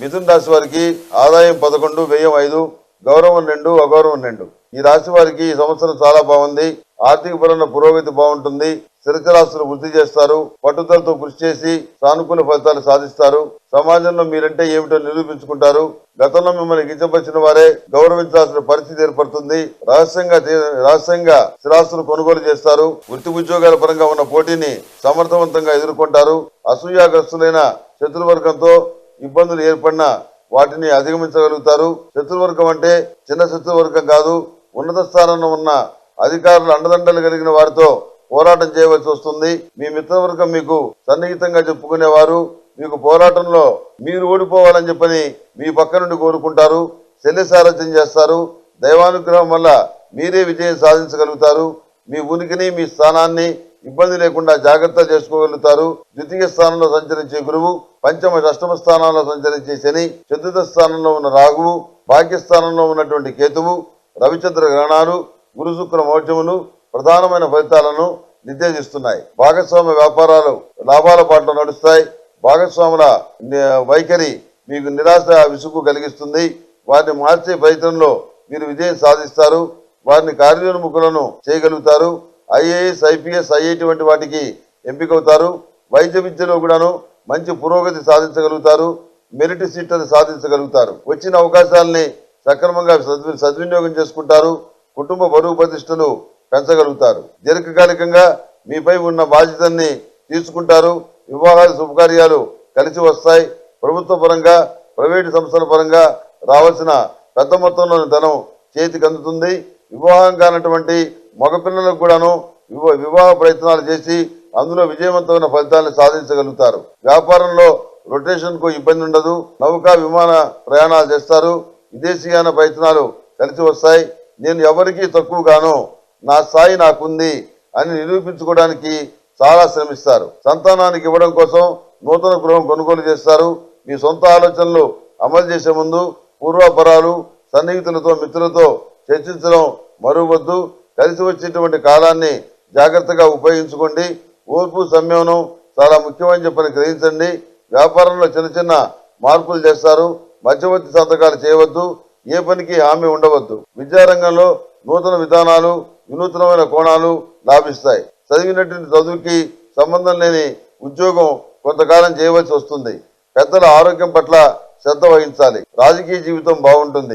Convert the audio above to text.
మిథున రాశి వారికి ఆదాయం 11, వ్యయం 5, గౌరవం 2, అగౌరవం 2. ఈ రాశి వారికి ఈ సంవత్సరం చాలా బాగుంది. ఆర్థిక పరమైన పురోగతి బాగుంటుంది. స్థిరచరాస్తులు వృద్ధి చేస్తారు. పట్టుదలతో కృషి చేసి సానుకూల ఫలితాలు సాధిస్తారు. సమాజంలో మీరంటే ఏమిటో నిరూపించుకుంటారు. గతంలో మిమ్మల్ని కించపరిచిన వారే గౌరవించాల్సిన పరిస్థితి ఏర్పడుతుంది. రహస్యంగా స్థిరాస్తులు కొనుగోలు చేస్తారు. వృత్తి ఉద్యోగాల పరంగా ఉన్న పోటీని సమర్థవంతంగా ఎదుర్కొంటారు. అసూయాగ్రస్తులైన శత్రువర్గంతో ఇబ్బందులు ఏర్పడినా వాటిని అధిగమించగలుగుతారు. శత్రువర్గం అంటే చిన్న శత్రువర్గం కాదు. ఉన్నత స్థానంలో ఉన్న అధికారులు అండదండలు కలిగిన వారితో పోరాటం చేయవలసి వస్తుంది. మీ మిత్రవర్గం మీకు సన్నిహితంగా చెప్పుకునేవారు మీకు పోరాటంలో మీరు ఓడిపోవాలని చెప్పని మీ పక్క నుండి కోరుకుంటారు. శల్య సారథ్యం చేస్తారు. దైవానుగ్రహం వల్ల మీరే విజయం సాధించగలుగుతారు. మీ ఉనికిని మీ స్థానాన్ని ఇబ్బంది లేకుండా జాగ్రత్త చేసుకోగలుగుతారు. ద్వితీయ స్థానంలో సంచరించే గురువు, పంచమ అష్టమ స్థానాల్లో సంచరించే శని, చతుర్థ స్థానంలో ఉన్న రాహువు, భాగ్యస్థానంలో ఉన్నటువంటి కేతువు, రవిచంద్ర గ్రహణాలు, గురు శుక్ర మౌఢ్యములు ప్రధానమైన ఫలితాలను నిర్దేశిస్తున్నాయి. భాగస్వామ్య వ్యాపారాలు లాభాల బాటలో నడుస్తాయి. భాగస్వాముల వైఖరి మీకు నిరాశ విసుగు కలిగిస్తుంది. వారిని మార్చే ప్రయత్నంలో మీరు విజయం సాధిస్తారు. వారిని కార్యోన్ముఖులను చేయగలుగుతారు. ఐఏఎస్, ఐపీఎస్, ఐఐటి వంటి వాటికి ఎంపికవుతారు. వైద్య విద్యలో కూడాను మంచి పురోగతి సాధించగలుగుతారు. మెరిట్ సీట్లను సాధించగలుగుతారు. వచ్చిన అవకాశాలని సక్రమంగా సద్వినియోగం చేసుకుంటారు. కుటుంబ బరువు ప్రతిష్టలు పెంచగలుగుతారు. దీర్ఘకాలికంగా మీపై ఉన్న బాధ్యతల్ని తీసుకుంటారు. వివాహాలు శుభకార్యాలు కలిసి వస్తాయి. ప్రభుత్వ పరంగా ప్రైవేటు సంస్థల పరంగా రావాల్సిన పెద్ద మొత్తంలోని ధనం చేతికి అందుతుంది. వివాహం కానటువంటి మగపిల్లలకు కూడాను వివాహ ప్రయత్నాలు చేసి అందులో విజయవంతమైన ఫలితాలను సాధించగలుగుతారు. వ్యాపారంలో రొటేషన్ కు ఇబ్బంది ఉండదు. నౌకా విమాన ప్రయాణాలు చేస్తారు. విదేశీయాన ప్రయత్నాలు కలిసి వస్తాయి. నేను ఎవరికీ తక్కువగాను, నా స్థాయి నాకుంది అని నిరూపించుకోవడానికి చాలా శ్రమిస్తారు. సంతానానికి ఇవ్వడం కోసం నూతన గృహం కొనుగోలు చేస్తారు. మీ సొంత ఆలోచనలు అమలు చేసే ముందు పూర్వాపరాలు, సన్నిహితులతో మిత్రులతో చర్చించడం మరువద్దు. కలిసి వచ్చేటువంటి కాలాన్ని జాగ్రత్తగా ఉపయోగించుకోండి. ఓర్పు, సంయమనం చాలా ముఖ్యమని చెప్పని గ్రహించండి. వ్యాపారంలో చిన్న చిన్న మార్పులు చేస్తారు. మధ్యవర్తి సంతకాలు చేయవద్దు. ఏ పనికి హామీ ఉండవద్దు. విద్యారంగంలో నూతన విధానాలు, వినూత్నమైన కోణాలు లాభిస్తాయి. చదివినటువంటి చదువుకి సంబంధం లేని ఉద్యోగం కొంతకాలం చేయవలసి వస్తుంది. పెద్దల ఆరోగ్యం పట్ల శ్రద్ధ వహించాలి. రాజకీయ జీవితం బాగుంటుంది.